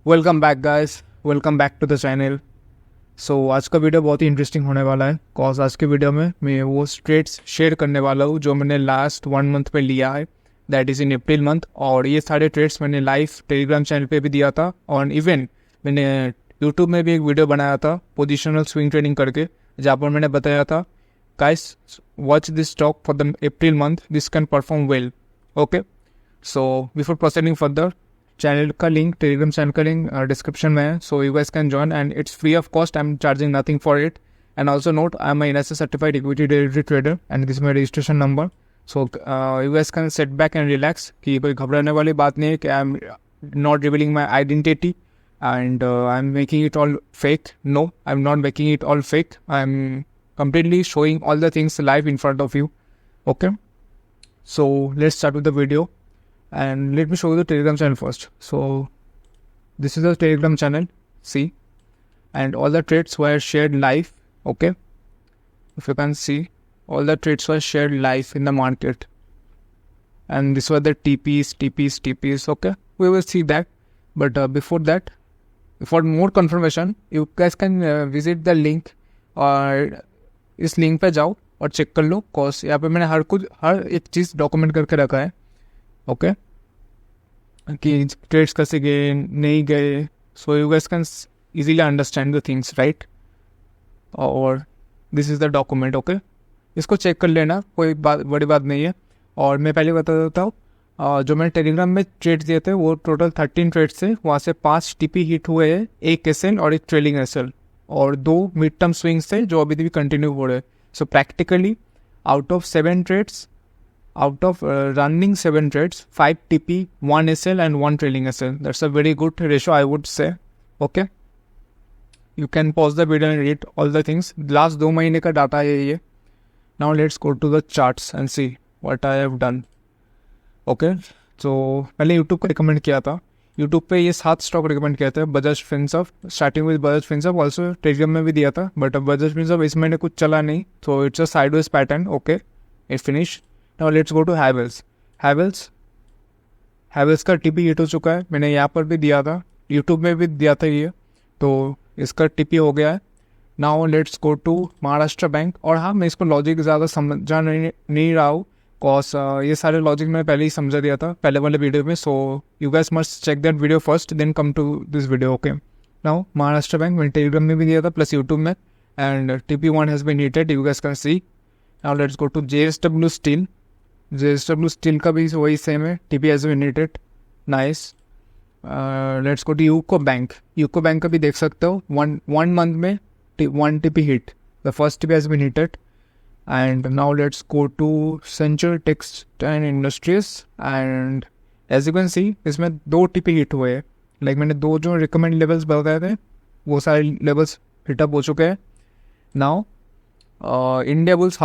Welcome back guys, welcome back to the channel. So आज का video बहुत ही interesting होने वाला है कॉज आज के वीडियो में मैं वो ट्रेड्स शेयर करने वाला हूँ जो मैंने लास्ट 1 मंथ में लिया है, that is in April month. और ये सारे ट्रेड्स मैंने लाइव टेलीग्राम चैनल पे भी दिया था और इवन मैंने यूट्यूब में भी एक वीडियो बनाया था पोजिशनल स्विंग ट्रेडिंग करके, जहाँ पर मैंने बताया था guys watch this stock for the April month, this can perform well. Okay, so before proceeding further, channel का लिंक, टेलीग्राम चैनल का लिंक डिस्क्रिप्शन में है, so you guys can join and it's free of cost. I am charging nothing for it and also note I am NSE certified equity derivative trader and this my registration number. So you guys can set back and relax कि कोई घबराने वाली बात नहीं है कि I am not revealing my identity and I am making it all fake. No, I am not making it all fake, I am completely showing all the things live in front of you. Okay, so let's start with the video and let me show you the Telegram channel first. So this is the Telegram channel, see, and all the trades were shared live. Okay, if you can see, all the trades were shared live in the market and these were the TPs. Okay, we will see that, but before that, for more confirmation you guys can visit the link और इस link पे जाओ और check कर लो cause यहाँ पे मैंने हर एक चीज़ डॉक्यूमेंट करके रखा है। ओके, कि ट्रेड्स कैसे गए नहीं गए, so you guys can easily understand the things, right. और this is the document. Okay, इसको चेक कर लेना, कोई बड़ी बात नहीं है। और मैं पहले बता देता हूँ, जो मैंने टेलीग्राम में ट्रेड्स दिए थे वो टोटल 13 ट्रेड्स थे, वहाँ से 5 TP हिट हुए हैं, एक SL और एक ट्रेलिंग SL, और 2 मिड टर्म स्विंग्स थे जो अभी भी कंटिन्यू हो रहे हैं। So practically out of 7 trades, out of running 7 trades, 5 TP, 1 SL and 1 trailing SL, that's a very good ratio I would say. Okay, you can pause the video and read all the things. Last 2 महीने का data है ये। Now let's go to the charts and see what I have done. Okay, so पहले YouTube को recommend किया था, YouTube पे ये 7 स्टॉक रिकमेंड किया था, Bajaj Finserv, starting with Bajaj Finserv, also Telegram में भी दिया था, बट अब बजाज फिनसर्व इस महीने कुछ चला नहीं, तो it's a sideways pattern. Okay, it finish. Now let's go to Havells. Havells का TP हिट हो चुका है, मैंने यहाँ पर भी दिया था, यूट्यूब में भी दिया था ये, तो इसका TP हो गया है। Now let's go to Maharashtra bank. और हाँ, मैं इसको लॉजिक ज़्यादा समझा नहीं रहा हूँ कॉज ये सारे लॉजिक मैंने पहले ही समझा दिया था पहले वाले वीडियो में, so you guys must check that video first then come to this video. Okay, now Maharashtra bank मैंने टेलीग्राम में भी दिया था प्लस यूट्यूब में, and TP1 has been hitted, you guys can see. Now let's go to JSW steel. JSW steel का भी वही same है, TP has been hitted, nice. Let's go to UCO bank. UCO bank का भी देख सकते हो, वन मंथ में 1 TP hit, the first TP has been hitted. And now let's go to Central Textile Industries and as you can see इसमें 2 TP hit हुए हैं, like मैंने 2 जो रिकमेंड लेवल्स बताए थे वो सारे लेवल्स हिटअप हो चुके हैं। नाउ इंडिया बुल्स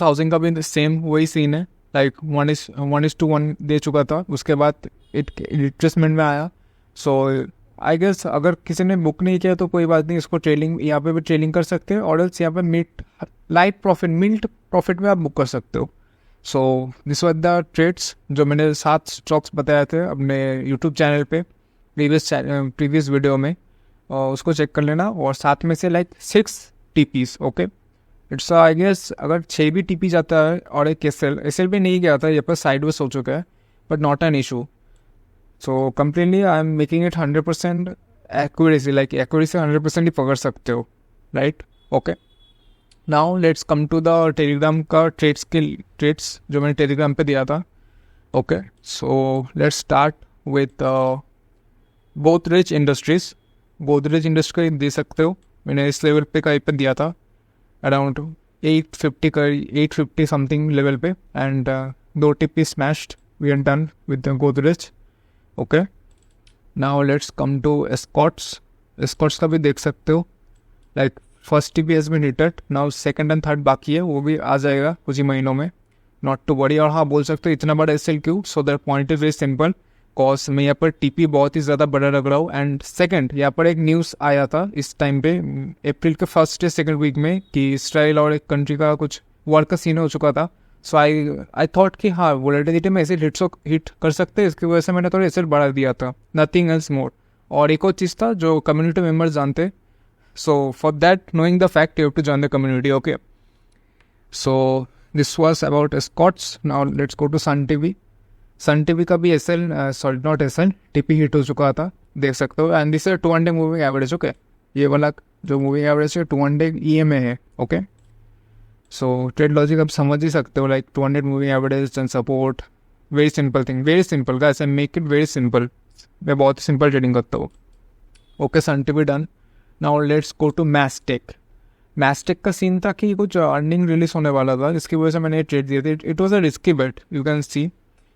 हाउसिंग का भी सेम वही सीन है, लाइक 1:1 दे चुका था, उसके बाद रिट्रेसमेंट में आया। सो आई गेस अगर किसी ने बुक नहीं किया तो कोई बात नहीं, इसको ट्रेलिंग यहाँ पे भी ट्रेलिंग कर सकते हैं, और एल्स यहाँ पे मिल्ट प्रॉफिट में आप बुक कर सकते हो। So this was the trades जो मैंने 7 स्टॉक्स बताए थे अपने यूट्यूब चैनल पे प्रीवियस वीडियो में, उसको चेक कर लेना। और 7 में से लाइक 6 TPs। ओके, इट्स आई गेस अगर 6 भी TP जाता है और एक SL भी नहीं गया था, यहाँ पर साइडवेज हो चुका है, but not an issue. So completely I am making it 100% accuracy, like accuracy 100% ही पकड़ सकते हो, right? Okay. Now let's come to the Telegram का ट्रेड्स जो मैंने Telegram पे दिया था। Okay, so let's start with Godrej Industries। Godrej Industries दे सकते हो, मैंने इस लेवल पे कहीं पे दिया था अराउंड 850 समथिंग लेवल पे, and 2 TP smashed, we are done with Godrej। Okay, now let's come to Escorts का भी देख सकते हो, like first TP has been hitted, now second and third बाकी है, वो भी आ जाएगा कुछ ही महीनों में, नॉट टू वरी। और हाँ, बोल सकते हो इतना बड़ा SL क्यों, so that point is very simple, cause मैं यहाँ पर TP बहुत ही ज़्यादा बड़ा लग रहा हूँ। एंड सेकंड, यहाँ पर एक न्यूज़ आया था इस टाइम पे अप्रैल के फर्स्ट या सेकंड वीक में कि इसराइल और एक कंट्री का कुछ वॉर का सीन हो चुका था, सो आई थॉट कि हाँ वोलेटिलिटी में ऐसे हिट कर सकते हैं, इसकी वजह से मैंने थोड़ा एसेट बढ़ा दिया था, नथिंग एल्स मोर। और एक और चीज़ था जो कम्युनिटी मेम्बर्स जानते, so for that knowing the fact you have to join the community, okay. So this was about Escorts. Now let's go to Sun TV. Sun TV का भी SL, sorry not SL, TP hit हो चुका था, देख सकते हो। And this is 200 moving average, okay. ये वाला जो मूविंग एवरेज है 200 EMA है, ओके। सो ट्रेड लॉजिक आप समझ ही सकते हो, like 200 moving average and support, very simple thing, very simple guys, I make it very simple. मैं बहुत ही सिंपल ट्रेडिंग करता हूँ, okay. Sun TV done. Now let's go to Mastek. Mastek का सीन था कि कुछ अर्निंग रिलीज होने वाला था, जिसकी वजह से मैंने ट्रेड दिया था। It was a risky bet, you can see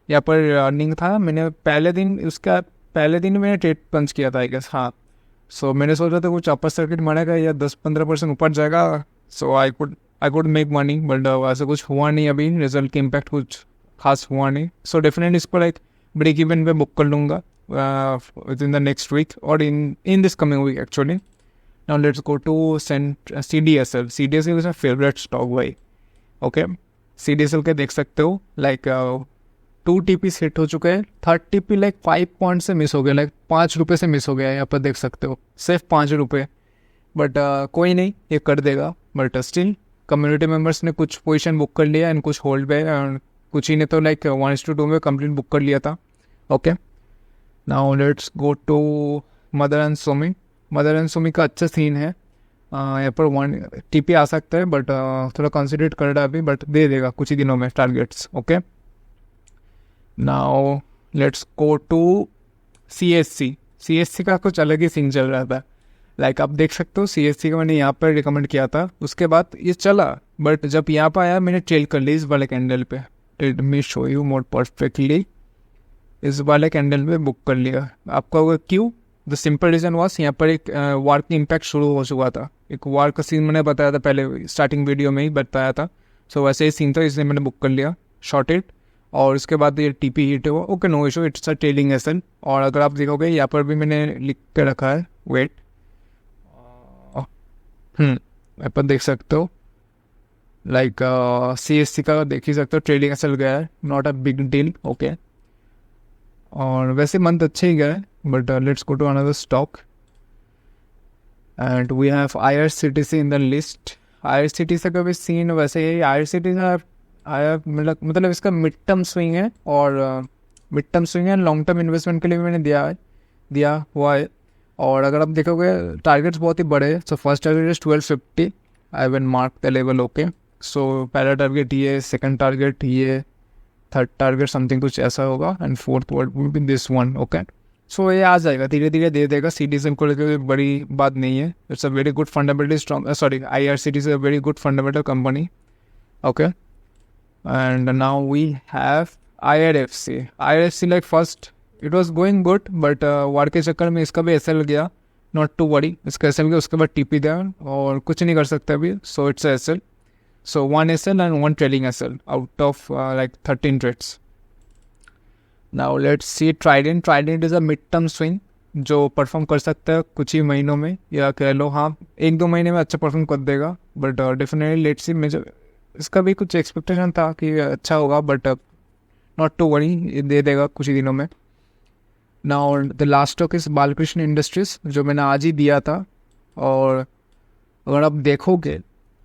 यहाँ पर अर्निंग था। मैंने पहले दिन मैंने ट्रेड पंच किया था, आई गेस, हाँ। सो मैंने सोचा था कुछ अपर सर्किट मारेगा या 10-15% ऊपर जाएगा, so I could make money, but ऐसा कुछ हुआ नहीं। अभी रिजल्ट के इम्पैक्ट कुछ खास हुआ नहीं, सो डेफिनेटली इसको लाइक ब्रेक इवन पे बुक कर लूँगा within the next week और in this coming week actually. Now let's go to CDSL। CDSL is my favourite stock भाई, ओके। CDSL के देख सकते हो, लाइक 2 TP हिट हो चुके हैं, 3rd TP लाइक 5 पॉइंट से मिस हो गया, लाइक 5 रुपये से मिस हो गया है, यहाँ पर देख सकते हो, सिर्फ 5 रुपये। बट कोई नहीं, ये कर देगा। बट स्टिल कम्युनिटी मेम्बर्स ने कुछ पोजीशन बुक कर लिया एंड कुछ होल्ड पे, कुछ ही ने तो लाइक 1:2 में कंप्लीट बुक कर लिया था, okay. Now let's go to Motherson Sumi. Motherson Sumi का अच्छा सीन है, यहाँ पर 1 TP आ सकता है, बट थोड़ा कंसिडरेट कर रहा है अभी, बट दे देगा कुछ ही दिनों में targets, okay. Now let's go to CSC का कुछ अलग ही सीन चल रहा था, लाइक आप देख सकते हो। CSC का मैंने यहाँ पर रिकमेंड किया था, उसके बाद ये चला, बट जब यहाँ पर आया मैंने ट्रेल कर ली इस वाले कैंडल पे। Let me show you more perfectly, इस वाले कैंडल पे बुक कर लिया। आपका क्यों? द सिंपल रीज़न वॉस, यहाँ पर एक वार की इम्पैक्ट शुरू हो चुका था, एक वार का सीन मैंने बताया था पहले, स्टार्टिंग वीडियो में ही बताया था। सो वैसे ही सीन था, इसलिए मैंने बुक कर लिया, शॉर्ट इट, और उसके बाद ये TP हिट हुआ, okay, no issue, it's a trailing asset. और अगर आप देखोगे यहाँ पर भी मैंने लिख के रखा है, वेट, यहाँ पर देख सकते हो, लाइक CSC का देख ही सकते हो, ट्रेडिंग एसेट गया है, not a big deal, okay. और वैसे मंथ अच्छे ही गए, but let's go to another stock and we have IRCTC in the list. IRCTC का भी सीन वैसे ही, IRCTC मतलब इसका मिड टर्म स्विंग है, और मिड टर्म स्विंग है, लॉन्ग टर्म इन्वेस्टमेंट के लिए भी मैंने दिया हुआ है। और अगर आप देखोगे टारगेट्स बहुत ही बड़े हैं। So first target is 1250, I will mark the level, okay. So पहला टारगेट ये, सेकंड टारगेट ये, थर्ड टारगेट समथिंग कुछ ऐसा होगा, and fourth will be this one, okay. So ये आ जाएगा, धीरे धीरे दे देगा। CDSL को लेकर बड़ी बात नहीं है, it's a very good fundamental strong, sorry IRCTC is a very good fundamental company, okay. And now we have IRFC like first it was going good, but war के चक्कर में इसका भी SL गया, नॉट टू वरी, इसका SL गया, उसके बाद TP दिया, और कुछ नहीं कर सकते अभी। So it's SL, so 1 SL and 1 trailing SL out of like 13 trades. Now let's see Trident is a mid term swing जो परफॉर्म कर सकता है कुछ ही महीनों में, या कह लो हाँ 1-2 महीने में अच्छा परफॉर्म कर देगा, बट डेफिनेटली लेट्स सी। मुझे इसका भी कुछ एक्सपेक्टेशन था कि अच्छा होगा, बट नॉट टू वरी, दे देगा कुछ ही दिनों में। Now the last stock is Balkrishna industries, जो मैंने आज ही दिया था। और अगर आप देखोगे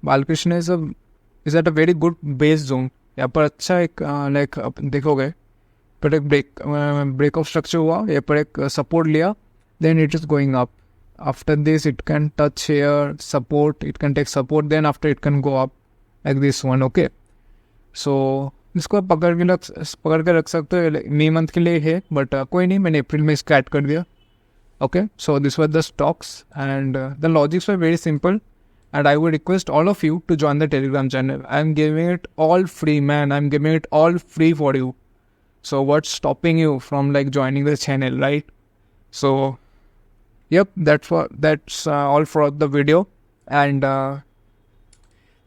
Balkrishna is at a very good base zone, यहाँ पर अच्छा एक लाइक देखोगे पर एक ब्रेक ऑफ स्ट्रक्चर हुआ, यहाँ पर एक सपोर्ट लिया, then it is going up. After this it can touch here support, it can take support, then after it can go up like this one, okay. So इसको पकड़ के रख सकते हो, मई मंथ के लिए है, बट कोई नहीं, मैंने अप्रैल में इसका ऐड कर दिया, okay. So this were the stocks and the logics were very simple, and I would request all of you to join the Telegram channel. I am giving it all free, man. I am giving it all free for you. So what's stopping you from like joining the channel, right? So yep, that's all for the video, and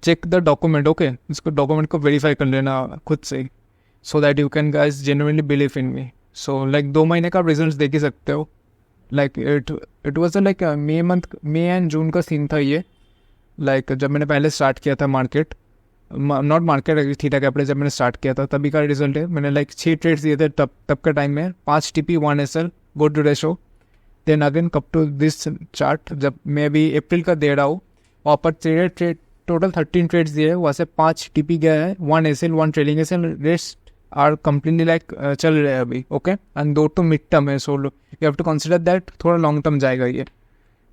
check the document, okay? इसको document को verify कर लेना खुद से, so that you can guys genuinely believe in me. So like 2 महीने का results देख ही सकते हो, like it was like May and June का सीन था ये, लाइक जब मैंने पहले स्टार्ट किया था market, not market theta capital जब मैंने स्टार्ट किया था तभी का रिजल्ट है। मैंने लाइक 6 ट्रेड्स दिए थे तब का टाइम में, 5 TP 1 SL good ratio. Then again come to this chart जब मैं अभी अप्रैल का दे रहा हूँ, वहाँ पर ट्रेड टोटल 13 ट्रेड्स दिए, वहाँ से 5 TP गया है, 1 SL 1 trailing SL, rest are completely like चल रहे हैं अभी। ओके, एंड 2 तो मिड टर्म है, so you have to consider that थोड़ा लॉन्ग टर्म जाएगा ये,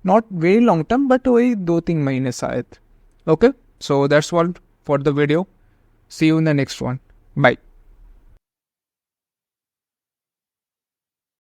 not very long term but वही 2-3 महीने शायद। Okay, so that's all for the video, see you in the next one, bye.